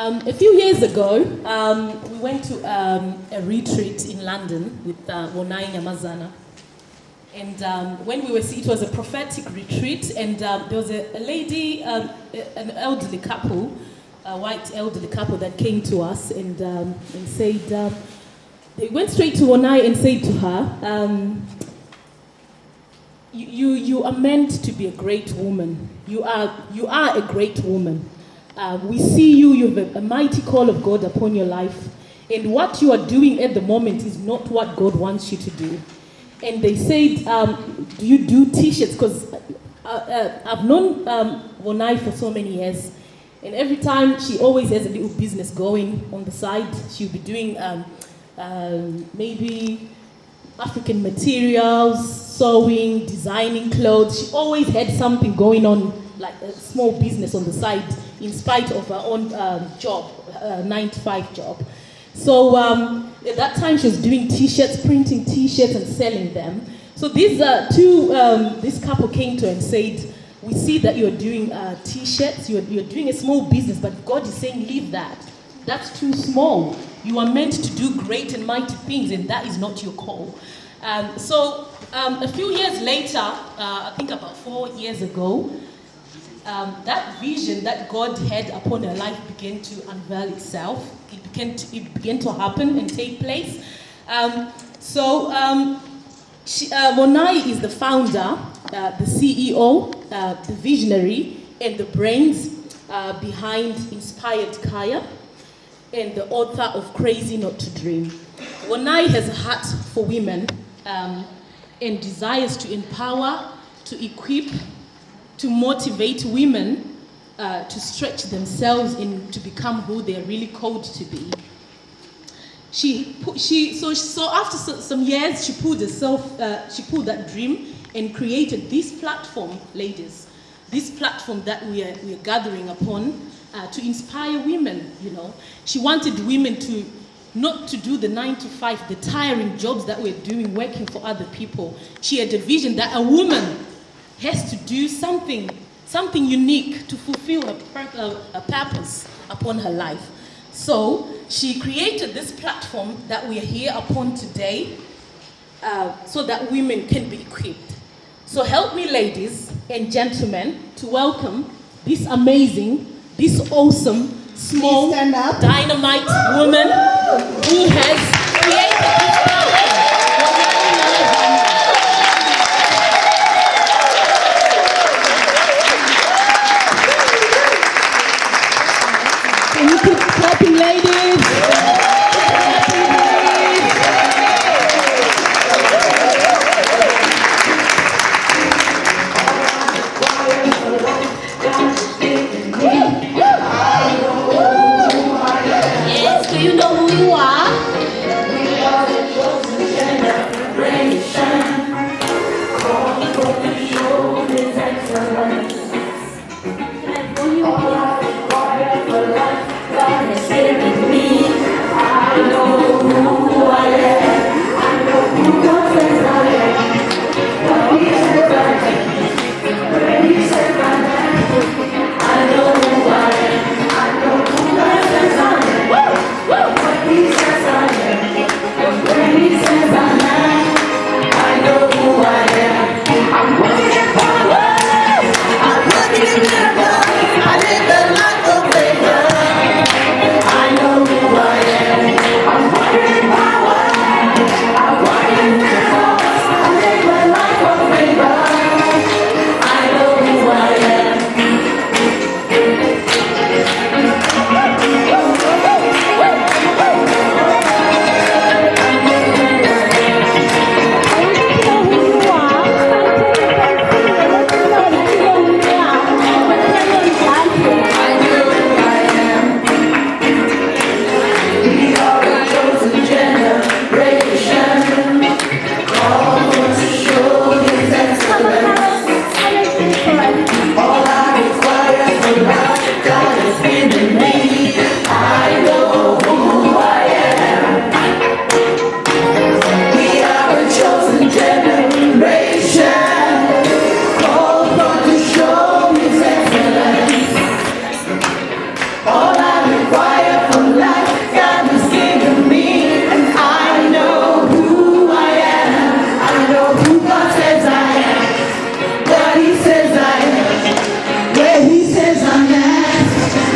A few years ago, we went to a retreat in London with Voni Nya Mazana. And when we were, it was a prophetic retreat, and there was a lady, an elderly couple, a white elderly couple that came to us and said, they went straight to Voni and said to her, you are meant to be a great woman. You are a great woman. We see you have a mighty call of God upon your life, and what you are doing at the moment is not what God wants you to do. And they said, do you do t-shirts? Because I've known Voni for so many years, and every time she always has a little business going on the side. She'll be doing maybe African materials, sewing, designing clothes. She always had something going on, like a small business on the side, in spite of her own job, 9-to-5 job. So at that time she was doing t-shirts, printing t-shirts and selling them. So these this couple came to her and said, we see that you're doing t-shirts, you're doing a small business, but God is saying, leave that. That's too small. You are meant to do great and mighty things, and that is not your call. So a few years later, I think about 4 years ago, that vision that God had upon her life began to unveil itself. It began to happen and take place. Voni is the founder, the CEO, the visionary, and the brains behind Inspired Khaya, and the author of Crazy Not to Dream. Voni has a heart for women and desires to empower, to equip, to motivate women to stretch themselves and to become who they are really called to be. So after some years, she pulled that dream and created this platform, ladies. This platform that we are gathering upon to inspire women. You know, she wanted women to not to do the 9-to-5, the tiring jobs that we're doing, working for other people. She had a vision that a woman has to do something unique to fulfill her purpose upon her life. So she created this platform that we are here upon today, so that women can be equipped. So help me, ladies and gentlemen, to welcome this amazing, this awesome, small, dynamite woman who has created this platform. Can you keep clapping, ladies? Yes, do you know who you are? We are the chosen generation. Called for to show His excellence. And who you are required for life, God has given me.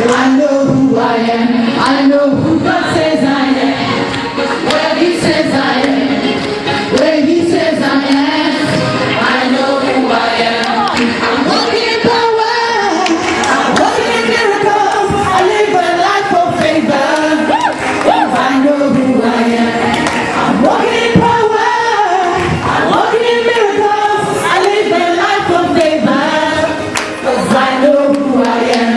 I know who I am. I know who God says I am. Where He says I am. Where He says I am. I know who I am. I'm walking in power. I'm walking in miracles. I live a life of favor. I know who I am. I'm walking in power. I'm walking in miracles. I live a life of favor. 'Cause I know who I am.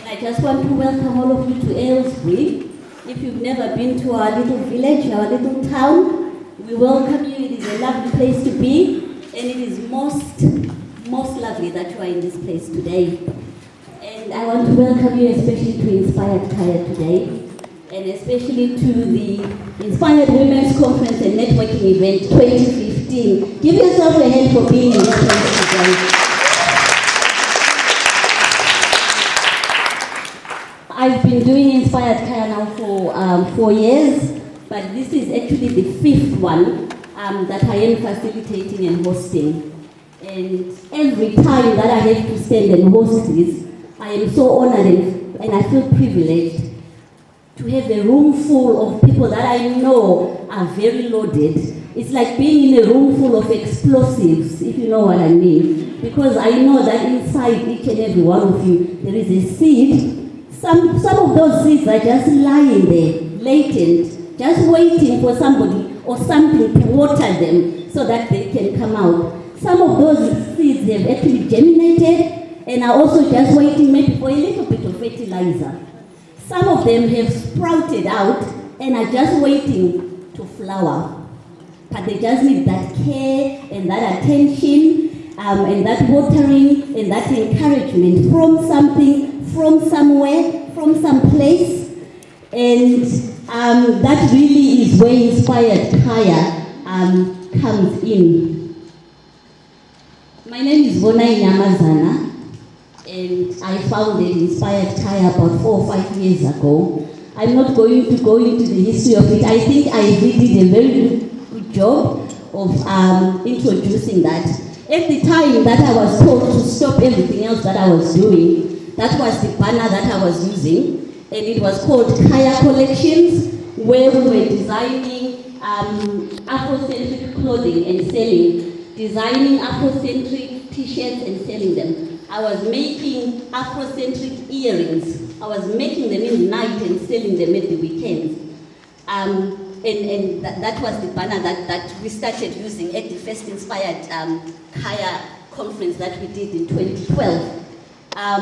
I just want to welcome all of you to Aylesbury. If you've never been to our little village, our little town, we welcome you. It is a lovely place to be, and it is most lovely that you are in this place today. And I want to welcome you especially to Inspired Khaya today, and especially to the Inspired Women's Conference and Networking Event 2015. Give yourself a hand for being in this place today. I've been doing Inspired Khaya now for 4 years, but this is actually the 5th one that I am facilitating and hosting. And every time that I have to stand and host this, I am so honored and I feel privileged to have a room full of people that I know are very loaded. It's like being in a room full of explosives, if you know what I mean. Because I know that inside each and every one of you, there is a seed. Some of those seeds are just lying there, latent, just waiting for somebody or something to water them so that they can come out. Some of those seeds have actually germinated and are also just waiting maybe for a little bit of fertilizer. Some of them have sprouted out and are just waiting to flower. But they just need that care and that attention and that watering and that encouragement from something, from somewhere, from some place, and that really is where Inspired Khaya comes in. My name is Voni Nya Mazana, and I founded Inspired Khaya about 4 or 5 years ago. I'm not going to go into the history of it. I think I did a very good job of introducing that. At the time that I was told to stop everything else that I was doing, that was the banner that I was using, and it was called Khaya Collections, where we were designing Afrocentric clothing and selling, designing Afrocentric t-shirts and selling them. I was making Afrocentric earrings. I was making them in the night and selling them at the weekends. And that was the banner that we started using at the first Inspired Khaya conference that we did in 2012.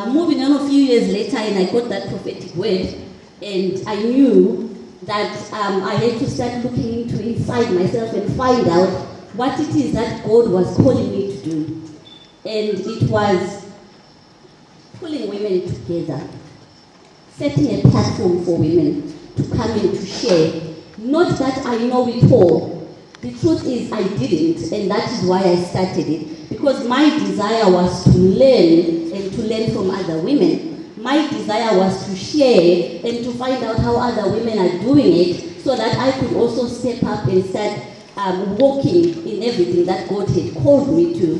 Moving on a few years later, and I got that prophetic word, and I knew that I had to start looking inside myself and find out what it is that God was calling me to do. And it was pulling women together, setting a platform for women to come in to share. Not that I know it all. The truth is I didn't, and that is why I started it. Because my desire was to learn and to learn from other women. My desire was to share and to find out how other women are doing it so that I could also step up and start walking in everything that God had called me to.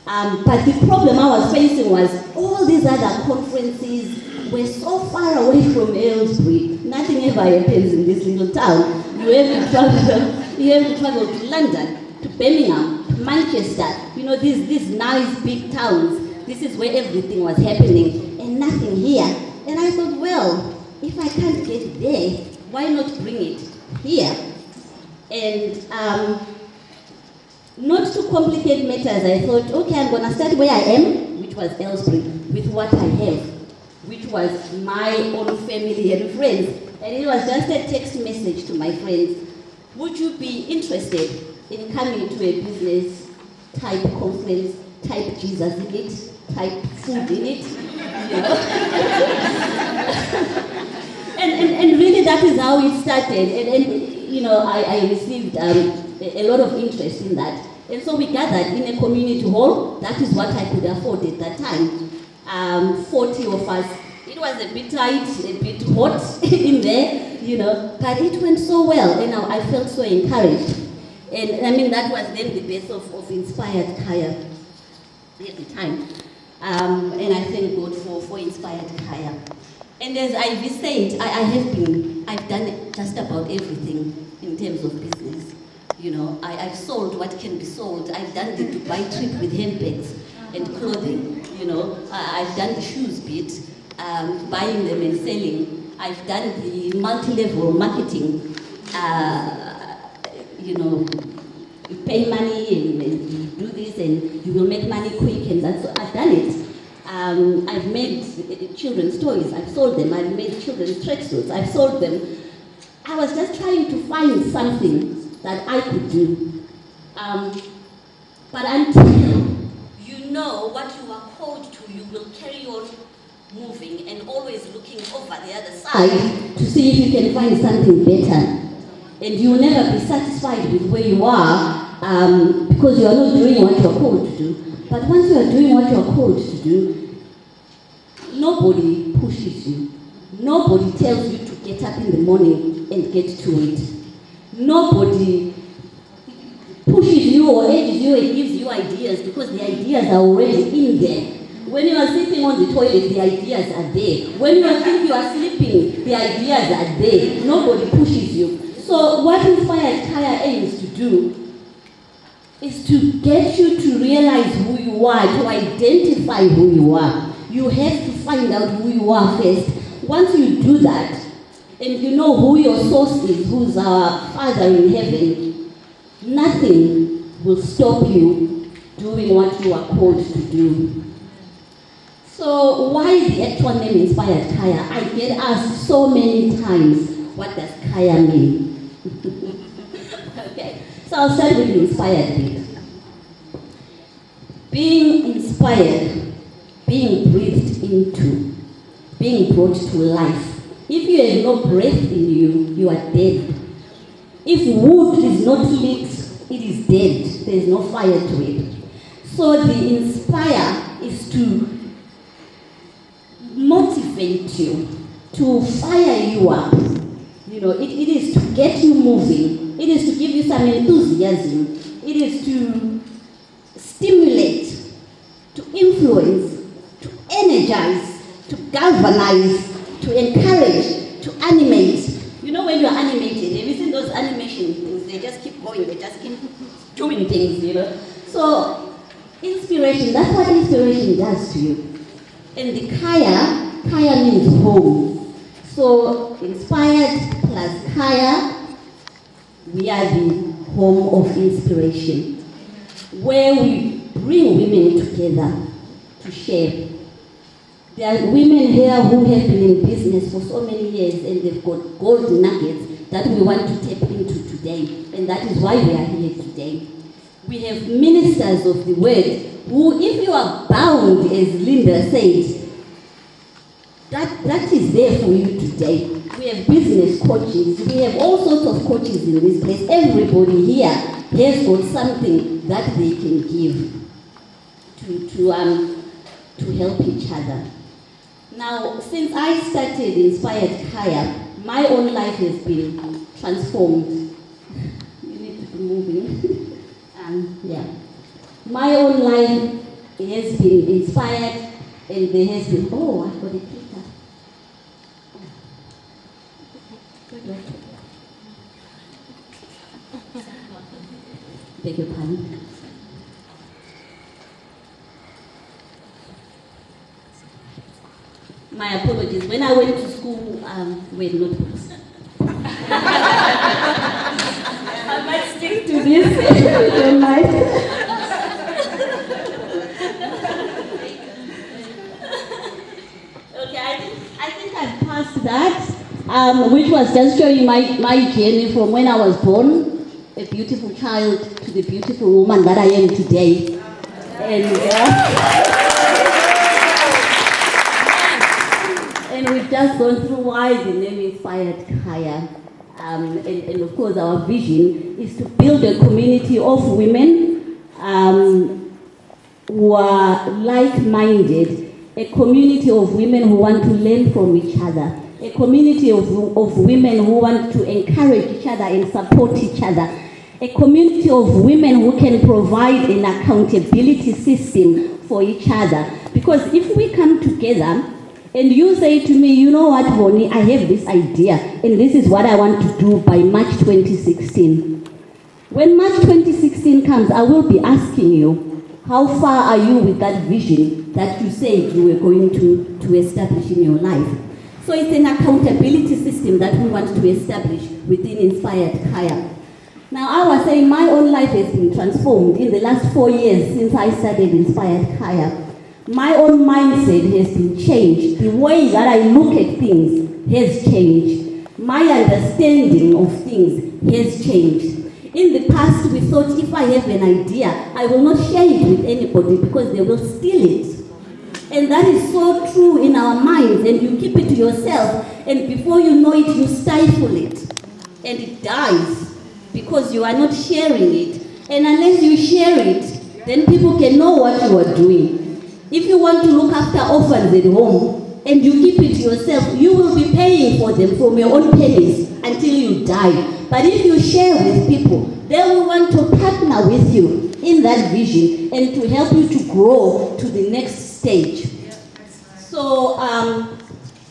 But the problem I was facing was all these other conferences were so far away from Aylesbury. Nothing ever happens in this little town. You have to travel to London, to Birmingham, to Manchester. You know, these nice big towns. This is where everything was happening, and nothing here. And I thought, well, if I can't get there, why not bring it here? And not to complicate matters, I thought, okay, I'm going to start where I am, which was Aylesbury, with what I have, which was my own family and friends. And it was just a text message to my friends. Would you be interested in coming to a business type conference, type Jesus in it, type food in it, you know? and really that is how it started. And you know, I received a lot of interest in that. And so we gathered in a community hall. That is what I could afford at that time. 40 of us. It was a bit tight, a bit hot in there, you know, but it went so well, and I felt so encouraged. And I mean, that was then the base of Inspired Khaya at the time. And I thank God for Inspired Khaya. And as Ivy said, I've done just about everything in terms of business. You know, I've sold what can be sold. I've done the Dubai trip with handbags and clothing. You know, I've done the shoes bit, buying them and selling. I've done the multi-level marketing. You know, you pay money and you do this and you will make money quick, and that's what I've done it. I've made children's toys, I've sold them. I've made children's tracksuits, I've sold them. I was just trying to find something that I could do. But until you know what you are called to, you will carry on moving and always looking over the other side to see if you can find something better. And you will never be satisfied with where you are because you are not doing what you are called to do. But once you are doing what you are called to do, nobody pushes you. Nobody tells you to get up in the morning and get to it. Nobody pushes you or edges you and gives you ideas, because the ideas are already in there. When you are sitting on the toilet, the ideas are there. When you think you are sleeping, the ideas are there. Nobody pushes you. So what Inspired Khaya aims to do is to get you to realize who you are, to identify who you are. You have to find out who you are first. Once you do that, and you know who your source is, who's our Father in heaven, nothing will stop you doing what you are called to do. So why the actual name Inspired Khaya? I get asked so many times, what does Khaya mean? Okay, so I'll start with the inspired bit. Being inspired, being breathed into, being brought to life. If you have no breath in you, you are dead. If wood is not lit, it is dead. There is no fire to it. So the inspire is to motivate you, to fire you up. You know, it is to get you moving. It is to give you some enthusiasm. It is to stimulate, to influence, to energize, to galvanize, to encourage, to animate. You know, when you're animated, have you seen those animation things? They just keep going, they just keep doing things, you know. So, inspiration, that's what inspiration does to you. And the Khaya means home. So, inspired plus Khaya, we are the home of inspiration, where we bring women together to share. There are women here who have been in business for so many years, and they've got gold nuggets that we want to tap into today, and that is why we are here today. We have ministers of the word who, if you are bound, as Linda said, that is there for you today. We have business coaches. We have all sorts of coaches in this place. Everybody here has got something that they can give to help each other. Now, since I started Inspired Khaya, my own life has been transformed. You need to be moving. Yeah. My own life has been inspired, and there has been, oh, I've got a clicker. Beg your pardon. My apologies. When I went to school, we had notebooks. I might stick to this if you don't mind. Okay, I think I've passed that, which was just showing my journey from when I was born, a beautiful child, to the beautiful woman that I am today. And we've just gone through why the name Inspired Khaya. And of course our vision is to build a community of women who are like-minded, a community of women who want to learn from each other, a community of women who want to encourage each other and support each other, a community of women who can provide an accountability system for each other. Because if we come together and you say to me, you know what, Voni, I have this idea and this is what I want to do by March 2016. When March 2016 comes, I will be asking you, how far are you with that vision that you said you were going to establish in your life? So it's an accountability system that we want to establish within Inspired Khaya. Now, I was saying my own life has been transformed in the last 4 years since I started Inspired Khaya. My own mindset has been changed. The way that I look at things has changed. My understanding of things has changed. In the past, we thought if I have an idea, I will not share it with anybody because they will steal it. And that is so true in our minds, and you keep it to yourself, and before you know it, you stifle it. And it dies because you are not sharing it. And unless you share it, then people can know what you are doing. If you want to look after orphans at home, and you keep it to yourself, you will be paying for them from your own pennies until you die. But if you share with people, they will want to partner with you in that vision and to help you to grow to the next stage. So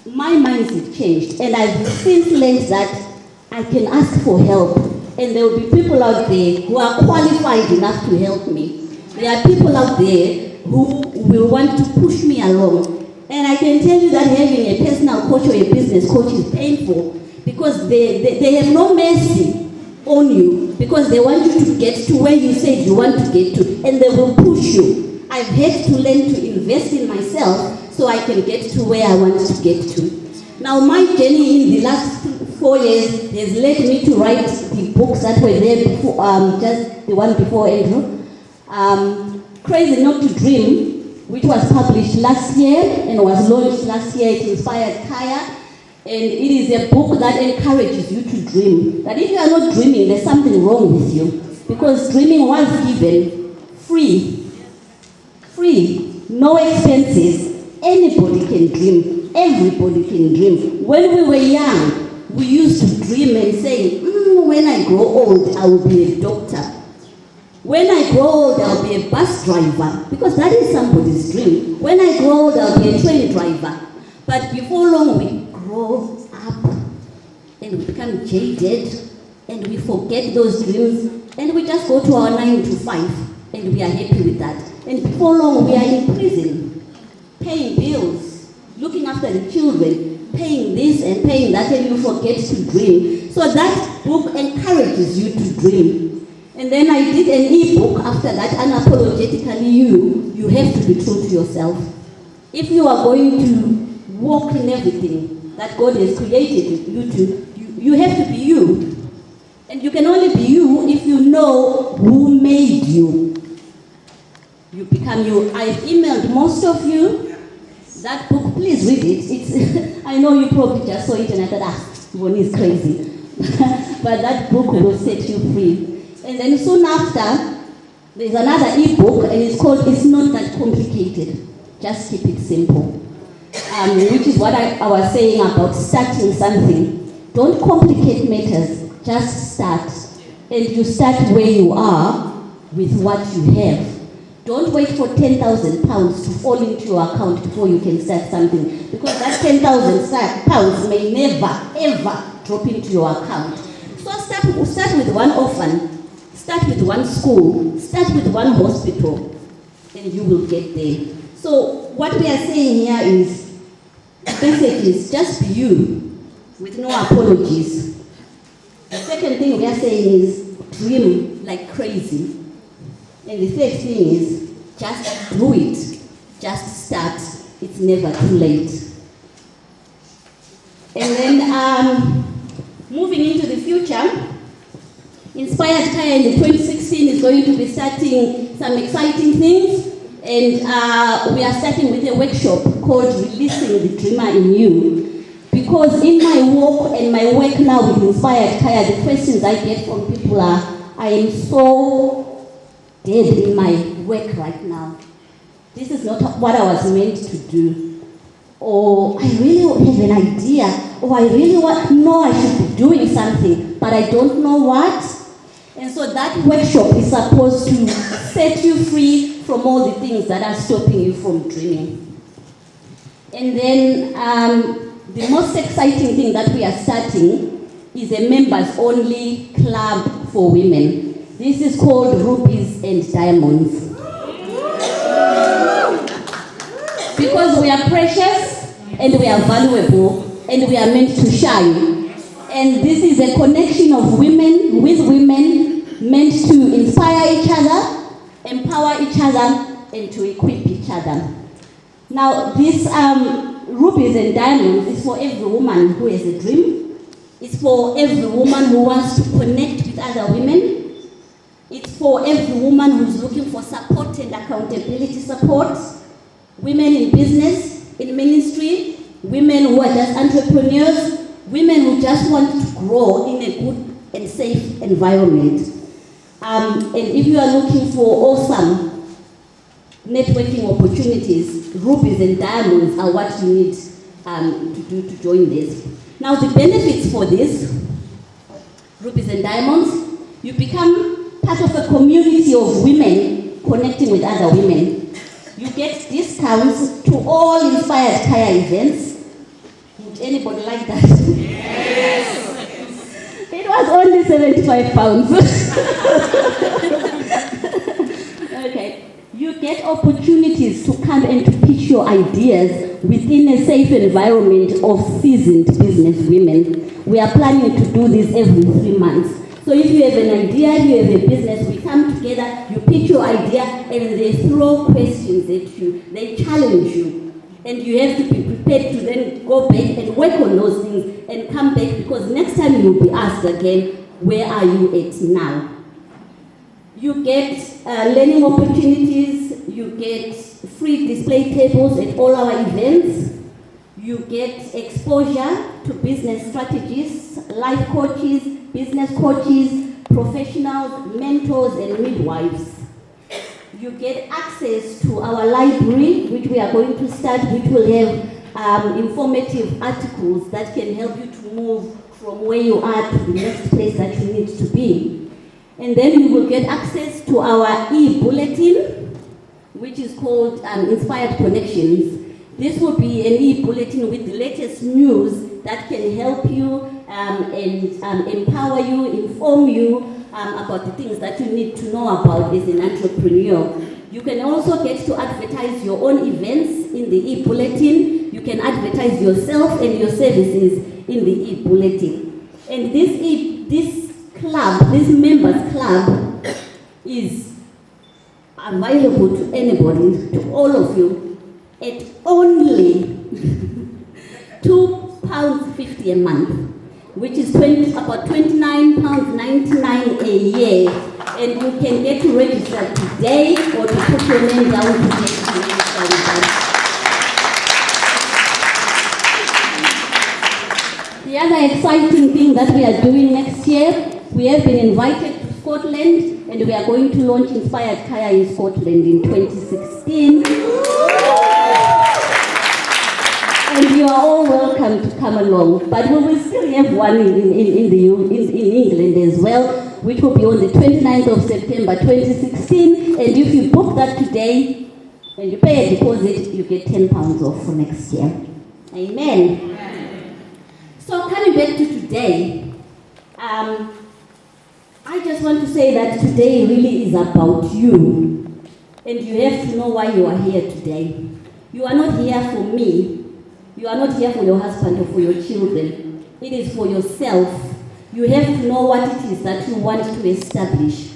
my mindset changed, and I've since learned that I can ask for help, and there will be people out there who are qualified enough to help me. There are people out there who will want to push me along. And I can tell you that having a personal coach or a business coach is painful because they have no mercy on you because they want you to get to where you said you want to get to, and they will push you. I've had to learn to invest in myself so I can get to where I want to get to. Now, my journey in the last 4 years has led me to write the books that were there before, just the one before Andrew. Crazy Not to Dream, which was published last year and was launched last year. It Inspired Khaya, and it is a book that encourages you to dream. That if you are not dreaming, there's something wrong with you, because dreaming was given free, no expenses. Anybody can dream. Everybody can dream. When we were young, we used to dream and say, when I grow old, I will be a doctor. When I grow old, I'll be a bus driver, because that is somebody's dream. When I grow old, I'll be a train driver. But before long, we grow up and we become jaded and we forget those dreams and we just go to our 9 to 5 and we are happy with that. And before long, we are in prison, paying bills, looking after the children, paying this and paying that, and you forget to dream. So that book encourages you to dream. And then I did an e-book after that, unapologetically you have to be true to yourself. If you are going to walk in everything that God has created you to, you have to be you. And you can only be you if you know who made you. You become you. I've emailed most of you that book. Please read it. It's I know you probably just saw it and I thought, Voni is crazy. But that book will set you free. And then soon after, there's another e-book, and it's called It's Not That Complicated. Just keep it simple. Which is what I was saying about starting something. Don't complicate matters, just start. And you start where you are with what you have. Don't wait for 10,000 pounds to fall into your account before you can start something. Because that 10,000 pounds may never, ever drop into your account. So start with one orphan. Start with one school, start with one hospital, and you will get there. So what we are saying here is, basically, just be you, with no apologies. The second thing we are saying is, dream like crazy. And the third thing is, just do it. Just start. It's never too late. And then, moving into the future, Inspired Khaya in 2016 is going to be starting some exciting things, and we are starting with a workshop called Releasing the Dreamer in You. Because in my walk and my work now with Inspired Khaya, the questions I get from people are, I am so dead in my work right now. this is not what I was meant to do. Or I really have an idea, or I really know I should be doing something, but I don't know what. And so that workshop is supposed to set you free from all the things that are stopping you from dreaming. And then the most exciting thing that we are starting is a members-only club for women. This is called Rubies and Diamonds. Because we are precious, and we are valuable, and we are meant to shine. And this is a connection of women with women, meant to inspire each other, empower each other, and to equip each other. Now, this Rubies and Diamonds is for every woman who has a dream. It's for every woman who wants to connect with other women. It's for every woman who's looking for support and accountability support. Women in business, in ministry, women who are just entrepreneurs, women who just want to grow in a good and safe environment. And if you are looking for awesome networking opportunities, Rubies and Diamonds are what you need to do to join this. Now, the benefits for this, Rubies and Diamonds, you become part of a community of women connecting with other women. You get discounts to all inspired Khaya events. Would anybody like that? Yes. It was only £75. Okay. You get opportunities to come and to pitch your ideas within a safe environment of seasoned business women. We are planning to do this every 3 months. So if you have an idea, you have a business, we come together, you pitch your idea, and they throw questions at you. They challenge you. And you have to be prepared to then go back and work on those things and come back, because next time you'll be asked again, where are you at now? You get learning opportunities, you get free display tables at all our events, you get exposure to business strategists, life coaches, business coaches, professionals, mentors, and midwives. You get access to our library, which we are going to start, which will have informative articles that can help you to move from where you are to the next place that you need to be. And then you will get access to our e-bulletin, which is called Inspired Connections. This will be an e-bulletin with the latest news that can help you and empower you, inform you about the things that you need to know about as an entrepreneur. You can also get to advertise your own events in the e-bulletin. You can advertise yourself and your services in the e-bulletin. And this club, this members club, is available to anybody, to all of you, at only £2.50 a month, which is about £29.99 a year. And you can get to register today or to put your name down to get to register with us. The other exciting thing that we are doing next year, we have been invited to Scotland, and we are going to launch Inspired Khaya in Scotland in 2016. And you are all welcome to come along. But we will still have one in England as well, which will be on the 29th of September 2016. And if you book that today and you pay a deposit, you get £10 off for next year. Amen. So coming back to today, I just want to say that today really is about you. And you have to know why you are here today. You are not here for me. You are not here for your husband or for your children. It is for yourself. You have to know what it is that you want to establish.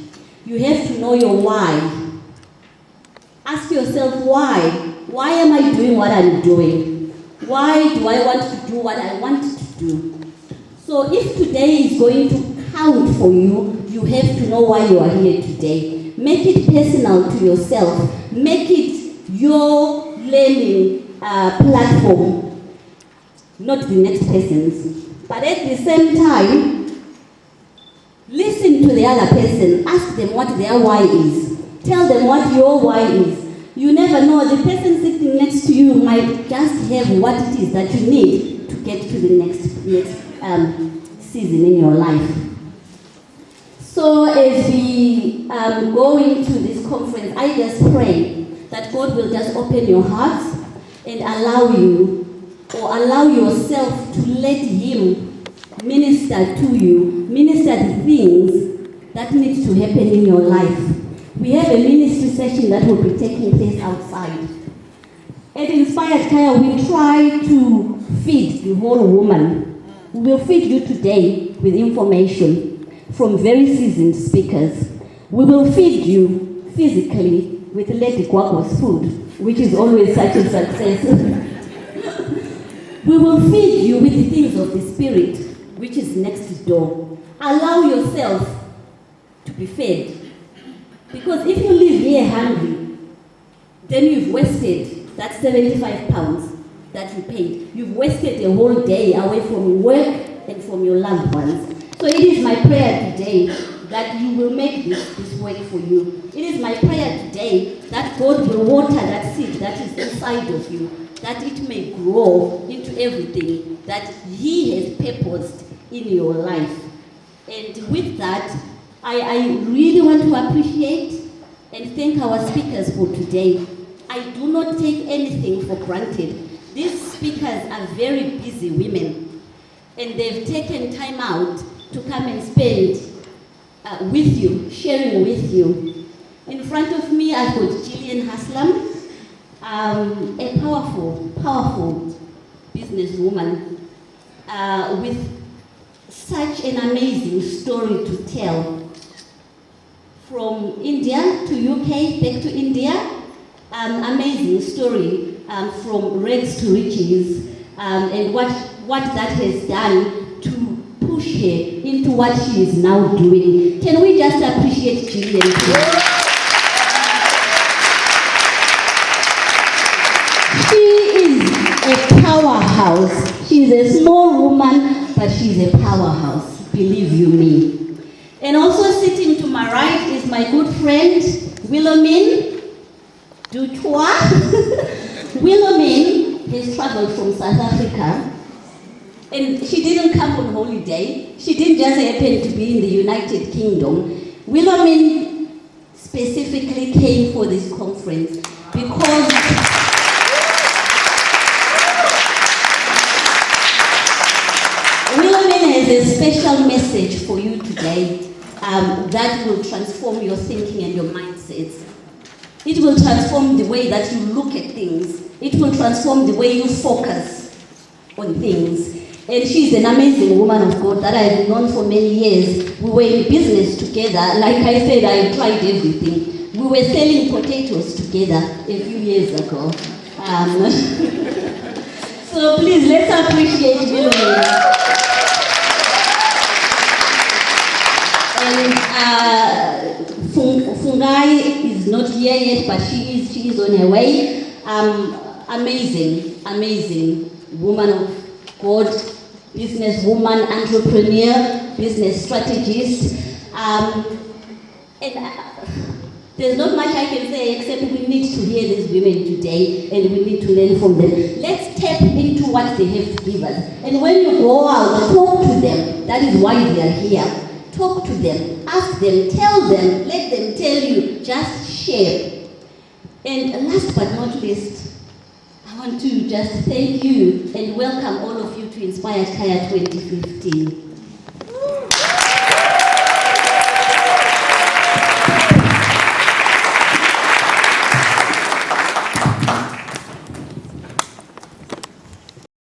You have to know your why. Ask yourself why. Why am I doing what I'm doing? Why do I want to do what I want to do? So if today is going to count for you, you have to know why you are here today. Make it personal to yourself. Make it your learning platform, not the next person's. But at the same time, listen to the other person. Ask them what their why is. Tell them what your why is. You never know, the person sitting next to you might just have what it is that you need to get to the next season in your life. So as we go into this conference, I just pray that God will just open your hearts and allow you, or allow yourself to let Him minister to you, minister the things that need to happen in your life. We have a ministry session that will be taking place outside. At Inspired Khaya, we try to feed the whole woman. We will feed you today with information from very seasoned speakers. We will feed you physically with Lady Kwago's food, which is always such a success. We will feed you with the things of the Spirit, which is next door. Allow yourself to be fed. Because if you live here hungry, then you've wasted that 75 pounds that you paid. You've wasted a whole day away from work and from your loved ones. So it is my prayer today that you will make this work for you. It is my prayer today that God will water that seed that is inside of you, that it may grow into everything that He has purposed in your life. And with that, I really want to appreciate and thank our speakers for today. I do not take anything for granted. These speakers are very busy women, and they've taken time out to come and spend with you, sharing with you. In front of me, I've got Gillian Haslam, a powerful businesswoman with such an amazing story to tell. From India to UK, back to India, amazing story from rags to riches, and what that has done to push her into what she is now doing. Can we just appreciate Gillian, please? She is a powerhouse. She is a small woman, but she's a powerhouse, believe you me. And also sitting to my right is my good friend, Wilhelmine Dutoit. Wilhelmine has traveled from South Africa, and she didn't come on holiday. She didn't just happen to be in the United Kingdom. Wilhelmine specifically came for this conference because Wilhelmine has a special message for you today that will transform your thinking and your mindsets. It will transform the way that you look at things. It will transform the way you focus on things. And she's an amazing woman of God that I've known for many years. We were in business together. Like I said, I tried everything. We were selling potatoes together a few years ago. So please, let's appreciate Wilhelmine. And Fungai is not here yet, but she is on her way. Amazing woman of God, businesswoman, entrepreneur, business strategist. There's not much I can say except we need to hear these women today and we need to learn from them. Let's tap into what they have to give us. And when you go out, talk to them. That is why they are here. Talk to them, ask them, tell them, let them tell you, just share. And last but not least, I want to just thank you and welcome all of you to Inspired Khaya 2015.